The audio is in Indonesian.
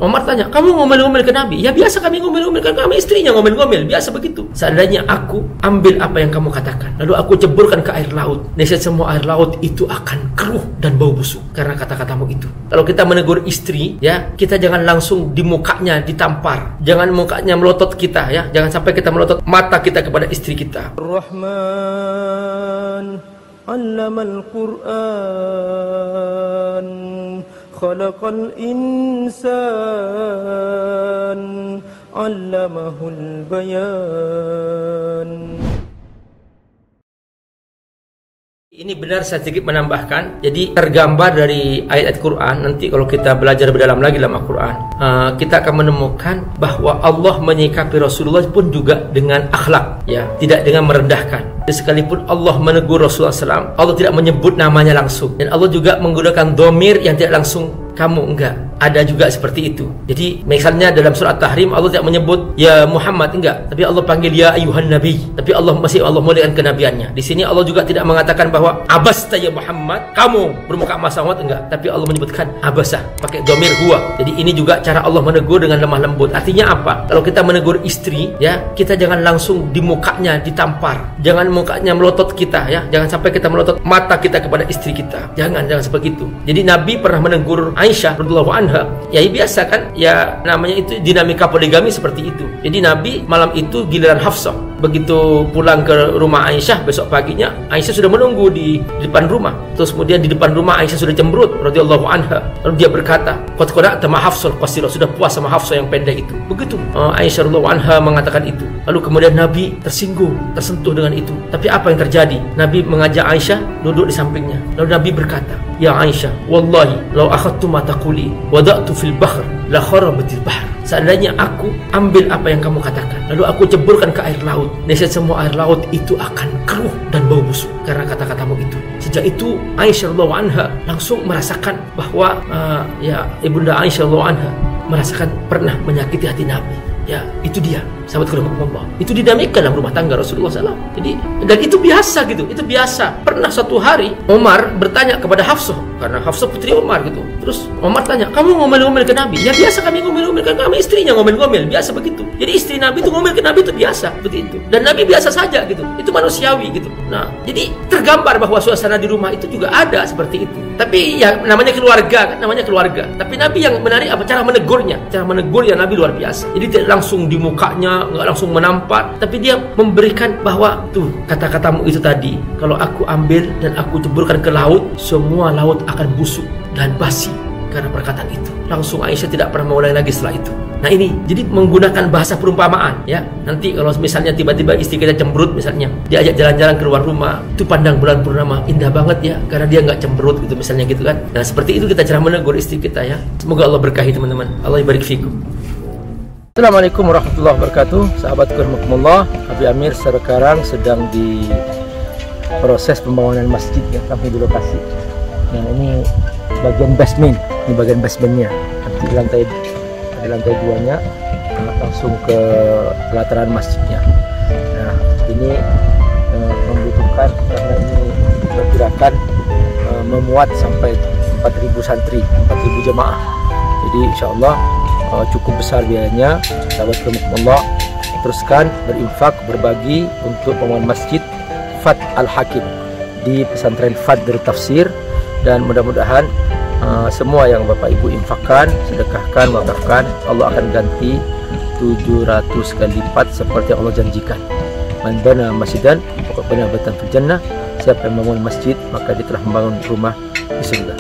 Omar tanya, kamu ngomel-ngomel ke Nabi? Ya biasa kami ngomel-ngomel, kan kami istrinya ngomel-ngomel, biasa begitu. Seandainya aku ambil apa yang kamu katakan, lalu aku ceburkan ke air laut, niscaya semua air laut itu akan keruh dan bau busuk karena kata-katamu itu. Kalau kita menegur istri, ya kita jangan langsung di mukanya ditampar, jangan mukanya melotot kita, ya jangan sampai kita melotot mata kita kepada istri kita. Ar-Rahman 'allamal Qur'an khalaqal insan 'allamahul bayan. Ini benar, saya sedikit menambahkan. Jadi tergambar dari ayat Quran, nanti kalau kita belajar lebih dalam lagi dalam Al-Quran, kita akan menemukan bahwa Allah menyikapi Rasulullah pun juga dengan akhlak, ya, tidak dengan merendahkan. Sekalipun Allah menegur Rasulullah SAW, Allah tidak menyebut namanya langsung, dan Allah juga menggunakan dhamir yang tidak langsung kamu, enggak. Ada juga seperti itu. Jadi misalnya dalam surat Tahrim Allah tidak menyebut ya Muhammad, enggak, tapi Allah panggil ya ayuhan nabi. Tapi Allah masih Allah muliakan kenabiannya. Di sini Allah juga tidak mengatakan bahwa abasta ya Muhammad, kamu bermuka masawat, enggak, tapi Allah menyebutkan abasa pakai dhamir huwa. Jadi ini juga cara Allah menegur dengan lemah lembut. Artinya apa? Kalau kita menegur istri, ya kita jangan langsung di mukanya ditampar, jangan mukanya melotot kita, ya jangan sampai kita melotot mata kita kepada istri kita. Jangan seperti itu. Jadi Nabi pernah menegur Aisyah radhiyallahu anha. Ya biasa kan, ya namanya itu dinamika poligami seperti itu. Jadi Nabi malam itu giliran Hafsah. Begitu pulang ke rumah Aisyah, besok paginya Aisyah sudah menunggu di depan rumah. Terus kemudian di depan rumah Aisyah sudah cemberut radhiyallahu anha. Lalu dia berkata, "Qad qada'ta ma Hafsal qasira," sudah puas sama Hafsah yang pendek itu. Begitu Aisyah radhiyallahu anha mengatakan itu. Lalu kemudian Nabi tersinggung, tersentuh dengan itu. Tapi apa yang terjadi? Nabi mengajak Aisyah duduk di sampingnya. Lalu Nabi berkata, "Ya Aisyah, wallahi law akhadtu ma taquli wada'tu fil bahr la kharabatil bahr." Seandainya aku ambil apa yang kamu katakan, lalu aku ceburkan ke air laut, niscaya semua air laut itu akan keruh dan bau busuk karena kata-katamu itu. Sejak itu Aisyah radhiyallahu anha langsung merasakan bahwa ya Ibunda Aisyah radhiyallahu anha merasakan pernah menyakiti hati Nabi. Ya, itu dia, sahabat Allah. Itu dinamika dalam rumah tangga Rasulullah SAW. Jadi, dan itu biasa gitu, itu biasa. Pernah suatu hari Omar bertanya kepada Hafsah, karena Hafsah putri Omar gitu. Terus Omar tanya, kamu ngomel-ngomel ke Nabi? Ya biasa kami ngomel-ngomel, kan kami istrinya ngomel-ngomel, biasa begitu. Jadi istri Nabi itu ngomel ke Nabi itu biasa, seperti itu. Dan Nabi biasa saja gitu, itu manusiawi gitu. Nah, jadi tergambar bahwa suasana di rumah itu juga ada seperti itu. Tapi ya namanya keluarga, kan namanya keluarga. Tapi Nabi yang menarik apa? Cara menegurnya. Cara menegurnya Nabi luar biasa. Jadi tidak langsung di mukanya, nggak langsung menampar, tapi dia memberikan bahwa tuh kata-katamu itu tadi, kalau aku ambil dan aku ceburkan ke laut, semua laut akan busuk dan basi karena perkataan itu. Langsung Aisyah tidak pernah mengulangi lagi setelah itu. Nah ini, jadi menggunakan bahasa perumpamaan, ya. Nanti kalau misalnya tiba-tiba istri kita cemberut, misalnya diajak jalan-jalan keluar rumah, itu pandang bulan purnama, indah banget ya, karena dia nggak cemberut gitu, misalnya gitu kan. Nah seperti itu kita cara menegur istri kita, ya. Semoga Allah berkahi teman-teman. Allah barik fikum. Assalamualaikum warahmatullahi wabarakatuh. Sahabat rahimakumullah, Habib Amir sekarang sedang di proses pembangunan masjid, ya, kami di lokasi. Nah ini bagian basement, ini bagian basementnya. Nanti di lantai 2-nya langsung ke pelataran masjidnya. Nah ini membutuhkan, karena ini diperkirakan memuat sampai 4.000 santri, 4.000 jemaah. Jadi insya Allah cukup besar biayanya. Sahabat Allah, teruskan berinfak, berbagi untuk pembangunan masjid Fat Al-Hakim di pesantren Fat Darut Tafsir, dan mudah-mudahan semua yang Bapak Ibu infakkan, sedekahkan, wakafkan, Allah akan ganti 700 kali lipat seperti Allah janjikan. Man bana masjidan faqad bana baitan fil jannah. Siapa yang membangun masjid maka dia telah membangun rumah di surga.